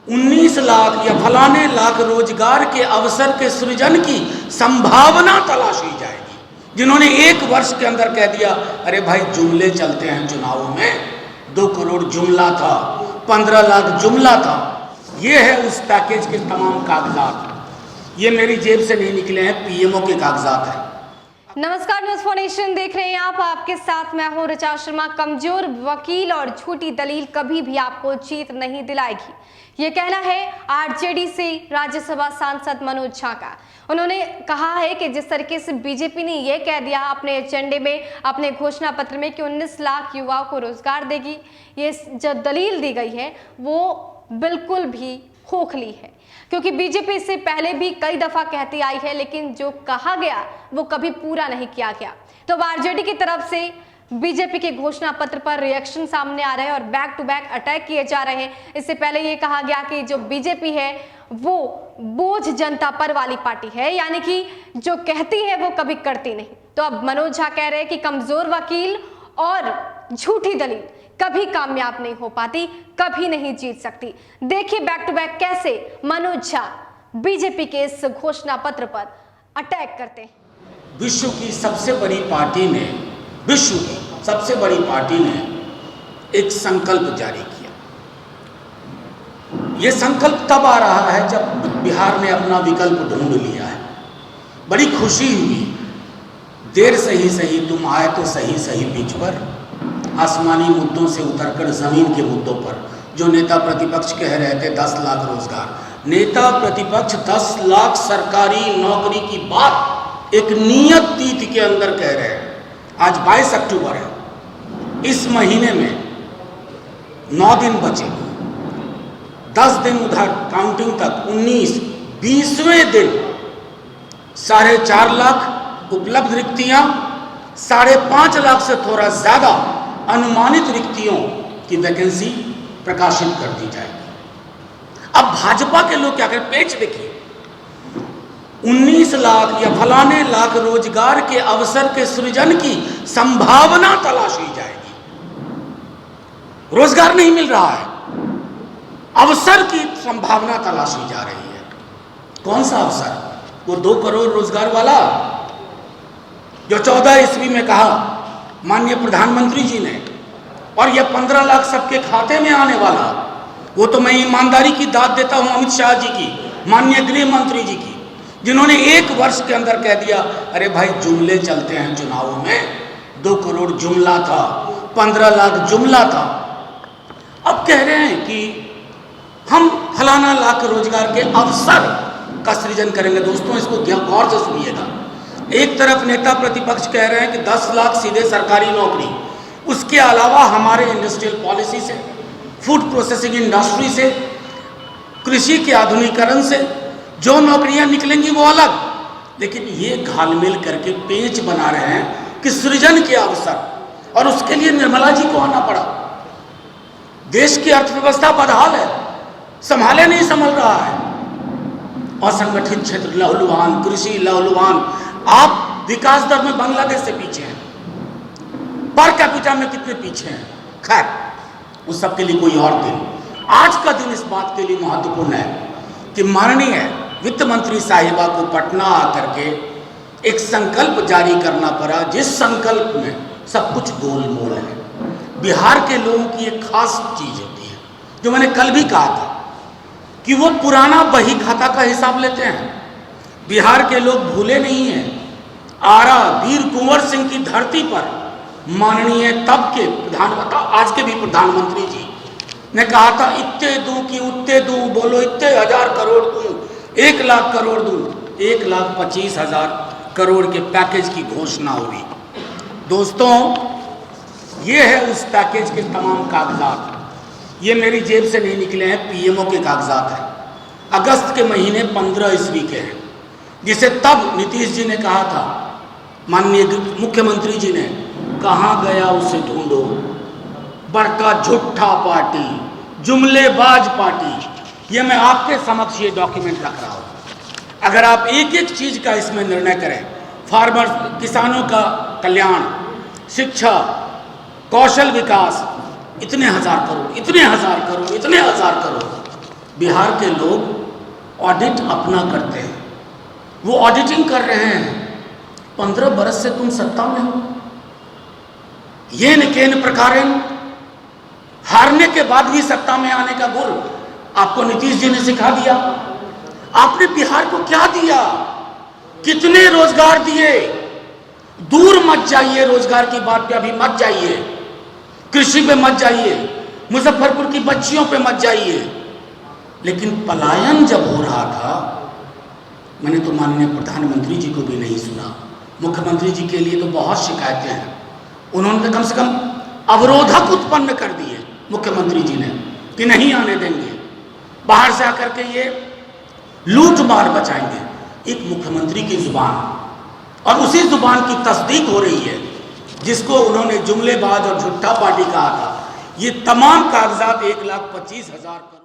19 लाख या फलाने लाख रोजगार के अवसर के सृजन की संभावना तलाशी जाएगी। जिन्होंने 1 वर्ष के अंदर कह दिया अरे भाई जुमले चलते हैं चुनावों में, 2 करोड़ जुमला था, 15 लाख जुमला था। ये है उस पैकेज के तमाम कागजात। ये मेरी जेब से नहीं निकले हैं, पीएमओ के कागजात हैं। नमस्कार, न्यूज़ फॉर नेशन देख रहे हैं आप। आपके साथ मैं हूं ऋचा शर्मा। कमजोर वकील और झूठी दलील कभी भी आपको जीत नहीं दिलाएगी, ये कहना है आरजेडी से राज्यसभा सांसद मनोज झा का। उन्होंने कहा है कि जिस तरीके से बीजेपी ने ये कह दिया अपने एजेंडे में, अपने घोषणा पत्र में कि 19 लाख युवाओं को रोजगार देगी, ये जो दलील दी गई है वो बिल्कुल भी खोखली है। क्योंकि बीजेपी इससे पहले भी कई दफा कहती आई है, लेकिन जो कहा गया वो कभी पूरा नहीं किया गया। तो आरजेडी की तरफ से बीजेपी के घोषणा पत्र पर रिएक्शन सामने आ रहे हैं और बैक टू बैक अटैक किए जा रहे हैं। इससे पहले ये कहा गया कि जो बीजेपी है वो बोझ जनता पर वाली पार्टी है, यानी कि जो कहती है वो कभी करती नहीं। तो अब मनोज झा कह रहे हैं कि कमजोर वकील और झूठी दलील कभी कामयाब नहीं हो पाती, कभी नहीं जीत सकती। देखिए बैक टू बैक कैसे मनोज झा बीजेपी के इस घोषणा पत्र पर अटैक करते हैं। विश्व की सबसे बड़ी पार्टी ने एक संकल्प जारी किया। यह संकल्प तब आ रहा है जब बिहार ने अपना विकल्प ढूंढ लिया है। बड़ी खुशी हुई, देर से ही सही तुम आए तो सही सही बीच पर, आसमानी मुद्दों से उतरकर जमीन के मुद्दों पर। जो नेता प्रतिपक्ष कह रहे थे 10 लाख रोजगार, नेता प्रतिपक्ष 10 लाख सरकारी नौकरी की बात एक नियत तिथि के अंदर कह रहे हैं। आज 22 अक्टूबर है, इस महीने में 9 दिन बचे, 10 दिन उधर काउंटिंग तक 19, 20वें दिन 4.5 लाख उपलब्ध रिक्तियां, 5.5 लाख से थोड़ा ज्यादा अनुमानित रिक्तियों की वैकेंसी प्रकाशित कर दी जाएगी। अब भाजपा के लोग क्या करें, पेच देखिए, 19 लाख या फलाने लाख रोजगार के अवसर के सृजन की संभावना तलाशी जाएगी। रोजगार नहीं मिल रहा है, अवसर की संभावना तलाशी जा रही है। कौन सा अवसर? वो 2 करोड़ रोजगार वाला जो 14 ईस्वी में कहा माननीय प्रधानमंत्री जी ने, और यह 15 लाख सबके खाते में आने वाला, वो तो मैं ईमानदारी की दाद देता हूं अमित शाह जी की, माननीय गृह मंत्री जी की, जिन्होंने 1 वर्ष के अंदर कह दिया अरे भाई जुमले चलते हैं चुनावों में, 2 करोड़ जुमला था, 15 लाख जुमला था। अब कह रहे हैं कि हम फलाना लाख रोजगार के अवसर का सृजन करेंगे। दोस्तों इसको गौर से सुनिएगा। एक तरफ नेता प्रतिपक्ष कह रहे हैं कि 10 लाख सीधे सरकारी नौकरी, उसके अलावा हमारे इंडस्ट्रियल पॉलिसी से, फूड प्रोसेसिंग इंडस्ट्री से, कृषि के आधुनिकीकरण से जो नौकरियां निकलेंगी वो अलग। लेकिन ये घालमेल करके पेच बना रहे हैं कि सृजन के अवसर, और उसके लिए निर्मला जी को आना पड़ा। देश की अर्थव्यवस्था बदहाल है, संभाले नहीं संभल रहा है, असंगठित क्षेत्र लहूलुहान, कृषि लहूलुहान। आप विकास दर में बांग्लादेश से पीछे हैं, पर कैपिटा में कितने पीछे हैं। खैर उस सब के लिए कोई और दिन। आज का दिन इस बात के लिए महत्वपूर्ण है कि माननीय वित्त मंत्री साहिबा को पटना आकर के एक संकल्प जारी करना पड़ा, जिस संकल्प में सब कुछ गोलमोल है। बिहार के लोगों की एक खास चीज होती है, जो मैंने कल भी कहा था कि वो पुराना बही खाता का हिसाब लेते हैं। बिहार के लोग भूले नहीं हैं, आरा वीर कुंवर सिंह की धरती पर माननीय तब के आज के भी प्रधानमंत्री जी ने कहा था इत्ते दूं कि उत्ते दूं, बोलो इत्ते 1000 करोड़ दूं, 1 लाख करोड़ दूं, 1,25,000 करोड़ के पैकेज की घोषणा हुई। दोस्तों ये है उस पैकेज के तमाम कागजात। ये मेरी जेब से नहीं निकले हैं, पीएमओ के कागजात हैं। अगस्त के महीने 15 ईस्वी के हैं, जिसे तब नीतीश जी ने कहा था, माननीय मुख्यमंत्री जी ने, कहाँ गया उसे ढूंढो, बड़का झूठा पार्टी, जुमलेबाज पार्टी। ये मैं आपके समक्ष ये डॉक्यूमेंट रख रहा हूँ। अगर आप एक एक चीज का इसमें निर्णय करें, फार्मर किसानों का कल्याण, शिक्षा, कौशल विकास, इतने हजार करोड़, इतने हजार करोड़, इतने हजार करोड़, बिहार के लोग ऑडिट अपना करते हैं, वो ऑडिटिंग कर रहे हैं। 15 बरस से तुम सत्ता में हो, ये न केन प्रकारेण, हारने के बाद भी सत्ता में आने का गुर आपको नीतीश जी ने सिखा दिया। आपने बिहार को क्या दिया, कितने रोजगार दिए? दूर मत जाइए, रोजगार की बात पे अभी मत जाइए, कृषि पे मत जाइए, मुजफ्फरपुर की बच्चियों पे मत जाइए। लेकिन पलायन जब हो रहा था, मैंने तो माननीय प्रधानमंत्री जी को भी नहीं सुना, मुख्यमंत्री जी के लिए तो बहुत शिकायतें हैं, उन्होंने तो कम से कम अवरोधक उत्पन्न कर दिए मुख्यमंत्री जी ने कि नहीं आने देंगे, बाहर से आकर के ये लूट मार बचाएंगे। एक मुख्यमंत्री की जुबान, और उसी जुबान की तस्दीक हो रही है जिसको उन्होंने जुमलेबाज और झूठा पार्टी कहा था। ये तमाम कागजात 1,25,000 करोड़